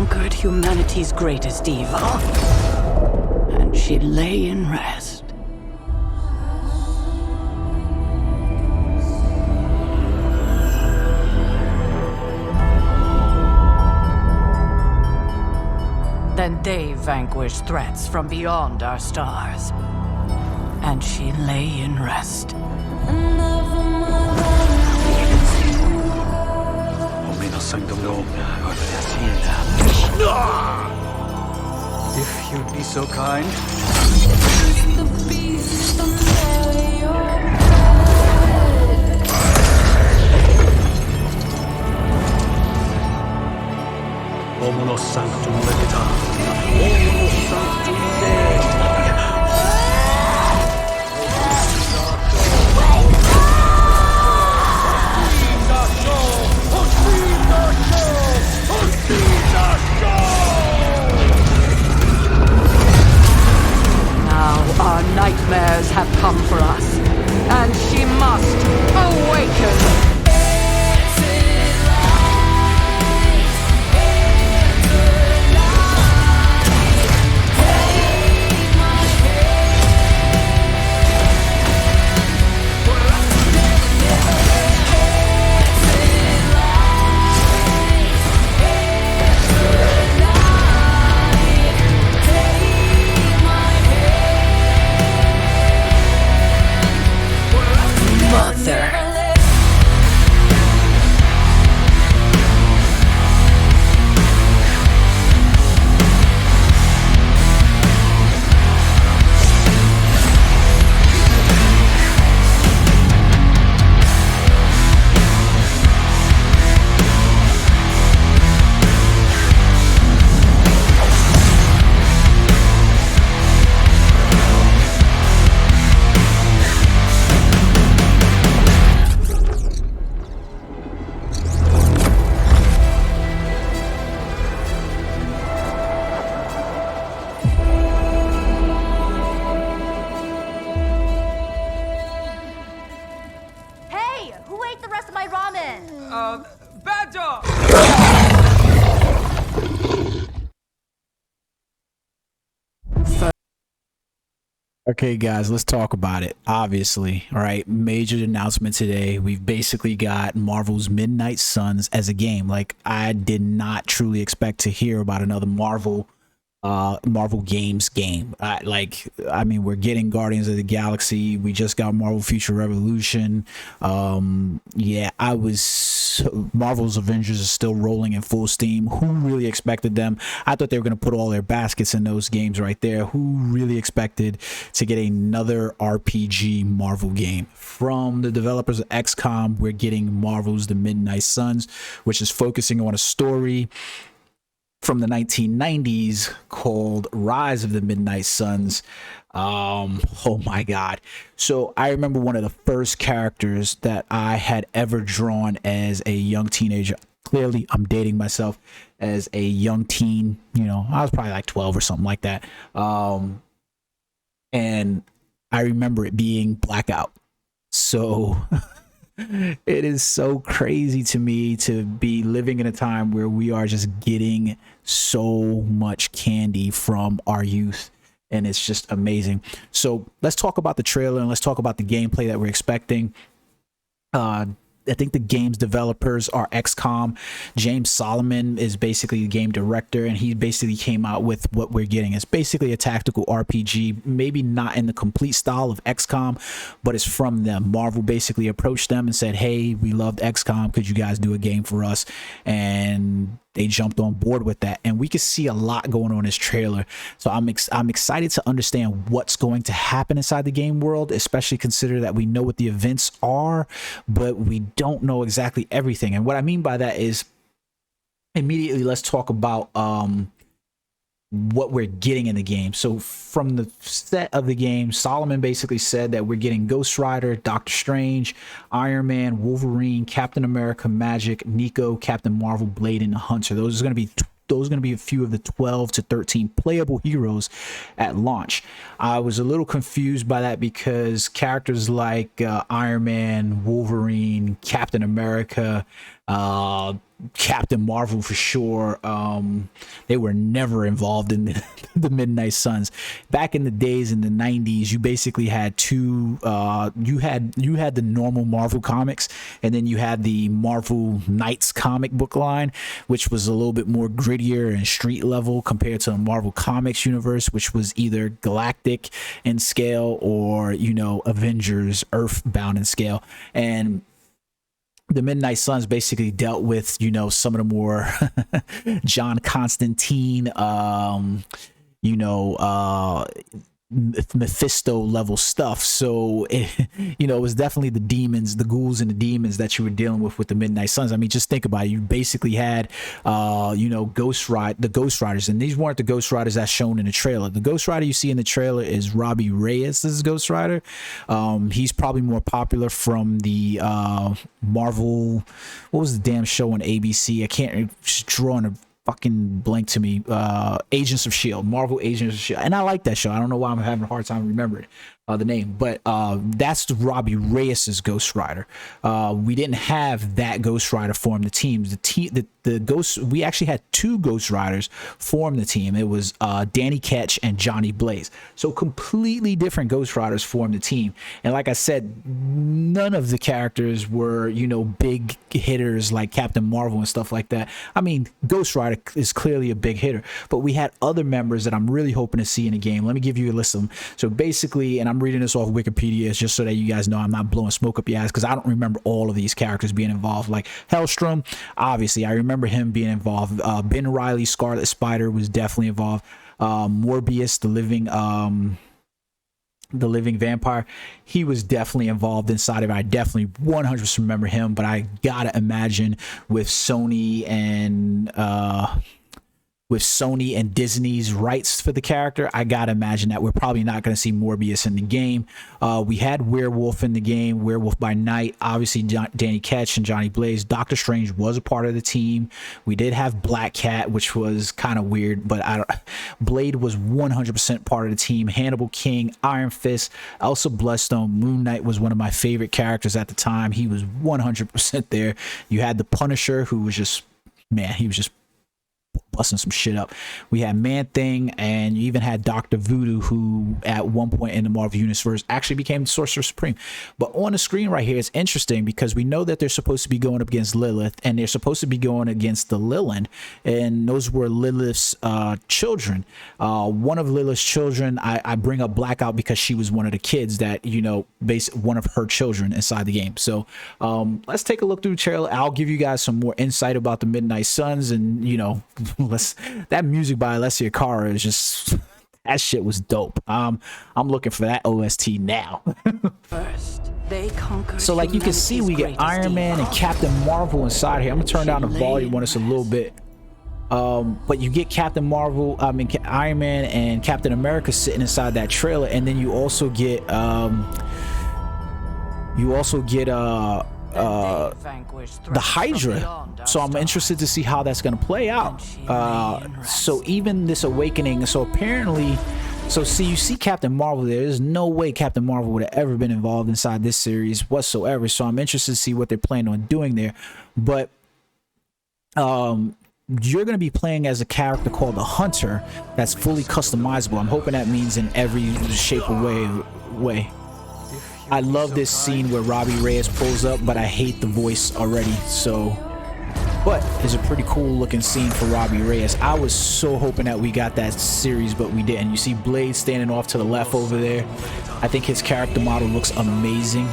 conquered humanity's greatest evil, and she lay in rest. Then they vanquished threats from beyond our stars, and she lay in rest. If you'd be so kind. Omuno sanctum legita. Omuno sanctum Dei. Now our nightmares have come for us, and she must awaken. Mother. Who ate the rest of my ramen? Bad dog! Okay, guys, let's talk about it. Obviously, all right, major announcement today. We've basically got Marvel's Midnight Suns as a game. Like, I did not truly expect to hear about another Marvel games game. I mean, we're getting Guardians of the Galaxy. We just got Marvel Future Revolution. Yeah, Marvel's Avengers is still rolling in full steam. Who really expected them? I thought they were going to put all their baskets in those games right there. Who really expected to get another RPG Marvel game? From the developers of XCOM, we're getting Marvel's The Midnight Suns, which is focusing on a story from the 1990s called Rise of the Midnight Suns. Oh my god. So I remember one of the first characters that I had ever drawn as a young teenager. Clearly I'm dating myself. As a young teen, you know, I was probably like 12 or something like that. And I remember it being Blackout. So it is so crazy to me to be living in a time where we are just getting so much candy from our youth, and it's just amazing. So let's talk about the trailer and let's talk about the gameplay that we're expecting. I think the game's developers are XCOM. James Solomon is basically the game director, and he basically came out with what we're getting. It's basically a tactical RPG, maybe not in the complete style of XCOM, but it's from them. Marvel basically approached them and said, hey, we loved XCOM. Could you guys do a game for us? And they jumped on board with that, and we could see a lot going on in this trailer. So I'm excited to understand what's going to happen inside the game world, especially consider that we know what the events are, but we don't know exactly everything. And what I mean by that is, immediately let's talk about what we're getting in the game. So from the set of the game, Solomon basically said that we're getting Ghost Rider, Doctor Strange, Iron Man, Wolverine, Captain America, Magic, Nico, Captain Marvel, Blade, and the Hunter. Those are going to be a few of the 12 to 13 playable heroes at launch. I was a little confused by that because characters like Iron Man, Wolverine, Captain America, Captain Marvel for sure. They were never involved in the Midnight Suns. Back in the days in the 90s, you basically had two you had the normal Marvel comics, and then you had the Marvel Knights comic book line, which was a little bit more grittier and street level compared to the Marvel Comics universe, which was either galactic in scale or, you know, Avengers Earthbound in scale. And the Midnight Suns basically dealt with, you know, some of the more John Constantine, you know, Mephisto level stuff. So you know, it was definitely the demons, the ghouls and the demons that you were dealing with the Midnight Suns. I mean, just think about it. You basically had you know, the Ghost Riders, and these weren't the Ghost Riders that's shown in the trailer. The Ghost Rider you see in the trailer is Robbie Reyes' Ghost Rider. He's probably more popular from the Marvel, what was the damn show on ABC? I can't, just drawing a fucking blank to me. Agents of Shield, Marvel Agents of Shield, and I like that show. I don't know why I'm having a hard time remembering the name, but that's Robbie Reyes' Ghost Rider. We didn't have that Ghost Rider form the teams. The Ghost, we actually had two Ghost Riders form the team. It was Danny Ketch and Johnny Blaze. So completely different Ghost Riders formed the team. And like I said, none of the characters were, you know, big hitters like Captain Marvel and stuff like that. I mean, Ghost Rider is clearly a big hitter, but we had other members that I'm really hoping to see in the game. Let me give you a list of them. So basically, and I'm reading this off Wikipedia just so that you guys know I'm not blowing smoke up your ass, because I don't remember all of these characters being involved. Like Hellstrom, obviously I remember him being involved. Ben Reilly, Scarlet Spider, was definitely involved. Morbius, the living vampire, he was definitely involved inside of it. I definitely 100% remember him, but I gotta imagine with Sony and Disney's rights for the character, I gotta imagine that we're probably not going to see Morbius in the game. We had Werewolf in the game, Werewolf by Night, obviously Danny Ketch and Johnny Blaze. Doctor Strange was a part of the team. We did have Black Cat, which was kind of weird, but Blade was 100% part of the team. Hannibal King, Iron Fist, Elsa Bloodstone, Moon Knight was one of my favorite characters at the time. He was 100% there. You had the Punisher, who was just, man, he was just busting some shit up. We had Man-Thing, and you even had Dr. Voodoo, who at one point in the Marvel Universe actually became the Sorcerer Supreme. But on the screen right here, it's interesting because we know that they're supposed to be going up against Lilith, and they're supposed to be going against the Lilin, and those were Lilith's children. One of Lilith's children, I bring up Blackout because she was one of the kids that, you know, one of her children inside the game. So let's take a look through the trailer. I'll give you guys some more insight about the Midnight Suns, and, you know, that music by Alessia Cara is just, that shit was dope. I'm looking for that OST now. First, they conquered. So like you can see, we get Iron Man and Captain Marvel inside here. I'm gonna turn down the volume on this a little bit. But you get Captain Marvel, Iron Man and Captain America sitting inside that trailer, and then you also get the Hydra. So I'm interested to see how that's going to play out. So even this awakening, so apparently, so see, you see Captain Marvel there. There's no way Captain Marvel would have ever been involved inside this series whatsoever. So I'm interested to see what they're planning on doing there. But you're going to be playing as a character called the Hunter that's fully customizable. I'm hoping that means in every shape or way. I love this scene where Robbie Reyes pulls up, but I hate the voice already. So, but it's a pretty cool looking scene for Robbie Reyes. I was so hoping that we got that series, but we didn't. You see Blade standing off to the left over there. I think his character model looks amazing.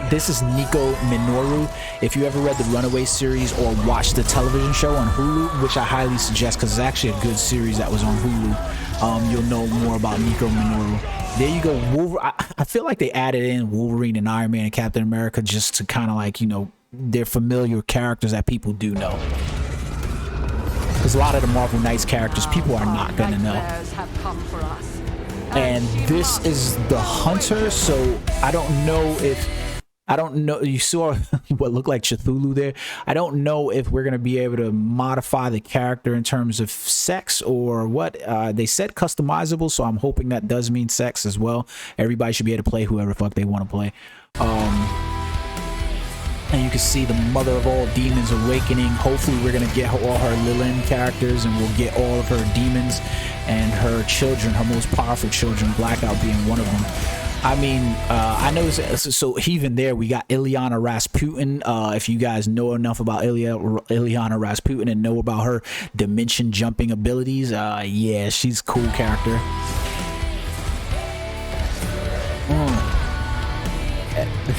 This is Nico Minoru. If you ever read the Runaway series or watched the television show on Hulu, which I highly suggest because it's actually a good series that was on Hulu, you'll know more about Nico Minoru. There you go. I feel like they added in Wolverine and Iron Man and Captain America just to kind of like, you know, they're familiar characters that people do know. Because a lot of the Marvel Knights characters people are not going to know. And this is the Hunter, so I don't know, you saw what looked like Cthulhu there. I don't know if we're going to be able to modify the character in terms of sex or what. They said customizable, so I'm hoping that does mean sex as well. Everybody should be able to play whoever the fuck they want to play. And you can see the mother of all demons awakening. Hopefully we're going to get all her Lilin characters, and we'll get all of her demons and her children, her most powerful children, Blackout being one of them. I mean, I know, so even there we got Ilyana Rasputin. If you guys know enough about Ilyana Rasputin and know about her dimension jumping abilities, yeah, she's a cool character.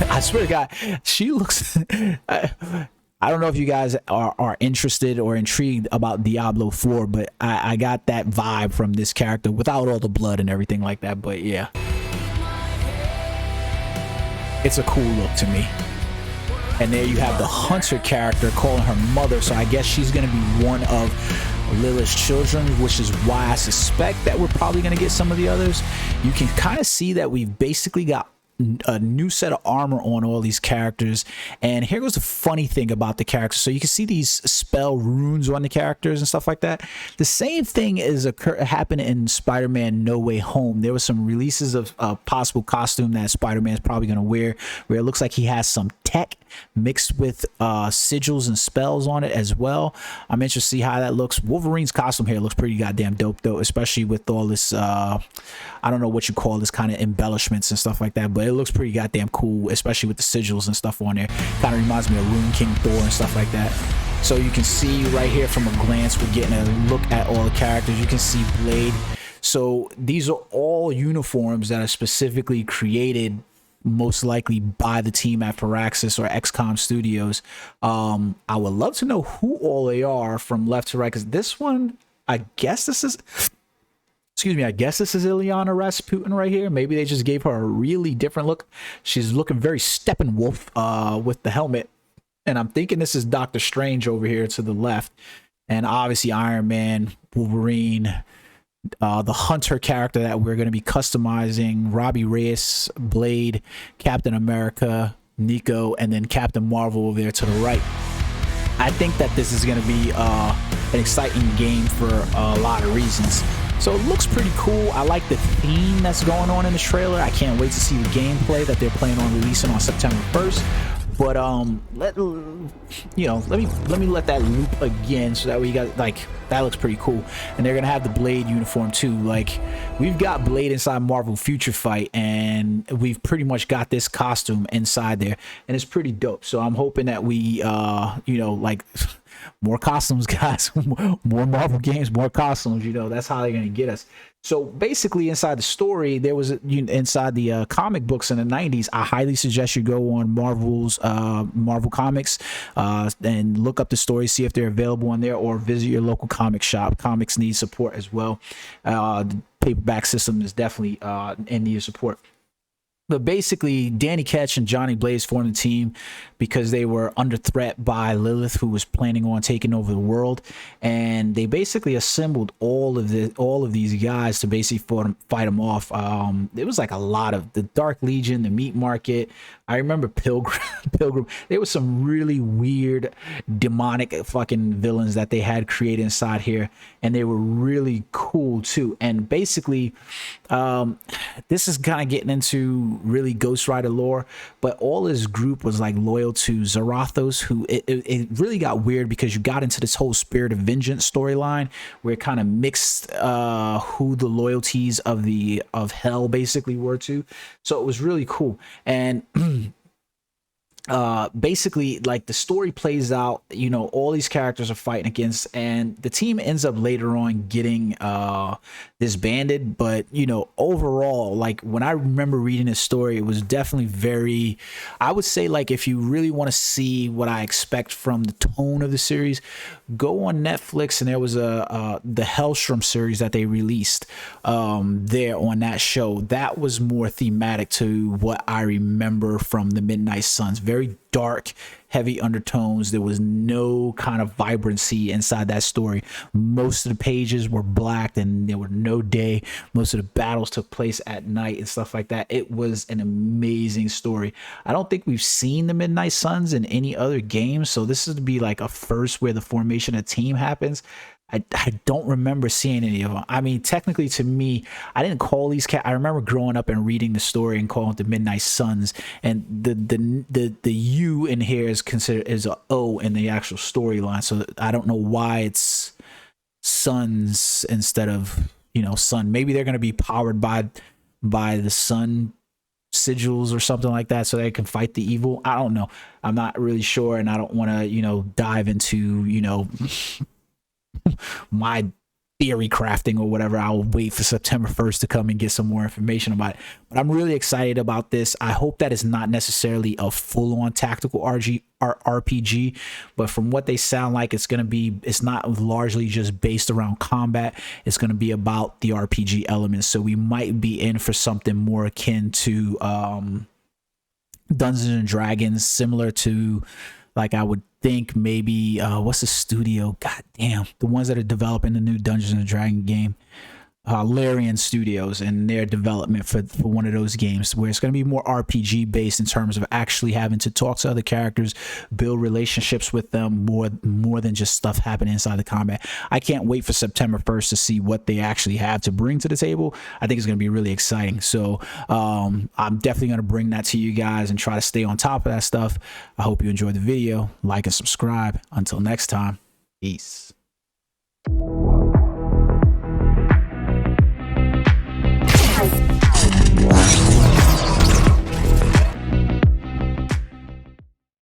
I swear to God, she looks... I don't know if you guys are interested or intrigued about Diablo 4, but I got that vibe from this character without all the blood and everything like that. But yeah, it's a cool look to me. And there you have the Hunter character calling her mother, so I guess she's going to be one of Lilith's children, which is why I suspect that we're probably going to get some of the others. You can kind of see that we've basically got a new set of armor on all these characters. And here goes the funny thing about the characters. So you can see these spell runes on the characters and stuff like that. The same thing is happened in Spider-Man No Way Home. There was some releases of a possible costume that Spider-Man is probably going to wear, where it looks like he has some tech mixed with sigils and spells on it as well. I'm interested to see how that looks. Wolverine's costume here looks pretty goddamn dope though, especially with all this I don't know what you call this kind of embellishments and stuff like that, but it looks pretty goddamn cool, especially with the sigils and stuff on there. Kind of reminds me of Rune King Thor and stuff like that. So you can see right here from a glance, we're getting a look at all the characters. You can see Blade. So these are all uniforms that are specifically created most likely by the team at Firaxis or XCOM Studios. I would love to know who all they are from left to right, because this one, I guess this is... Excuse me, I guess this is Ilyana Rasputin right here. Maybe they just gave her a really different look. She's looking very Steppenwolf with the helmet. And I'm thinking this is Doctor Strange over here to the left. And obviously Iron Man, Wolverine, the Hunter character that we're going to be customizing, Robbie Reyes, Blade, Captain America, Nico, and then Captain Marvel over there to the right. I think that this is going to be an exciting game for a lot of reasons. So it looks pretty cool. I like the theme that's going on in the trailer. I can't wait to see the gameplay that they're planning on releasing on September 1st. But let me let that loop again, so that we got, like, that looks pretty cool. And they're gonna have the Blade uniform too. Like, we've got Blade inside Marvel Future Fight, and we've pretty much got this costume inside there, and it's pretty dope. So I'm hoping that we like more costumes, guys. More Marvel games, more costumes. That's how they're gonna get us. So basically, inside the story, there was inside the comic books in the 90s. I highly suggest you go on Marvel Comics and look up the stories, see if they're available on there, or visit your local comic shop. Comics need support as well. The paperback system is definitely in need of support. But basically, Danny Ketch and Johnny Blaze formed a team because they were under threat by Lilith, who was planning on taking over the world. And they basically assembled all of these guys to basically fight them off. It was like a lot of the Dark Legion, the Meat Market. I remember Pilgrim. There was some really weird, demonic fucking villains that they had created inside here, and they were really cool too. And basically, this is kind of getting into really Ghost Rider lore, but all this group was like loyal to Zarathos, who it really got weird because you got into this whole Spirit of Vengeance storyline where it kind of mixed who the loyalties of hell basically were to. So it was really cool. And basically, like, the story plays out, all these characters are fighting against, and the team ends up later on getting disbanded. But overall, like, when I remember reading this story, it was definitely very, I would say, like, if you really want to see what I expect from the tone of the series, go on Netflix, and there was the Hellstrom series that they released there on that show. That was more thematic to what I remember from the Midnight Suns. Very dark, heavy undertones. There was no kind of vibrancy inside that story. Most of the pages were black, and there were no day. Most of the battles took place at night and stuff like that. It was an amazing story. I don't think we've seen the Midnight Suns in any other game, so this is to be like a first where the formation of team happens. I don't remember seeing any of them. I mean, technically to me, I didn't call these I remember growing up and reading the story and calling it the Midnight Suns, and the U in here is considered as a O in the actual storyline. So I don't know why it's suns instead of, you know, sun. Maybe they're going to be powered by the sun sigils or something like that, so they can fight the evil. I don't know. I'm not really sure, and I don't want to, you know, dive into, you know, my theory crafting or whatever. I'll wait for September 1st to come and get some more information about it. But I'm really excited about this. I hope that it's not necessarily a full-on tactical RPG, but from what they sound like, it's going to be, it's not largely just based around combat. It's going to be about the RPG elements. So we might be in for something more akin to Dungeons and Dragons, similar to, like, I would think maybe what's the studio? God damn, the ones that are developing the new Dungeons and Dragons game, Larian Studios, and their development for one of those games, where it's going to be more RPG based in terms of actually having to talk to other characters, build relationships with them, more than just stuff happening inside the combat. I can't wait for September 1st to see what they actually have to bring to the table. I think it's going to be really exciting. So I'm definitely going to bring that to you guys and try to stay on top of that stuff. I hope you enjoyed the video. Like and subscribe. Until next time, peace.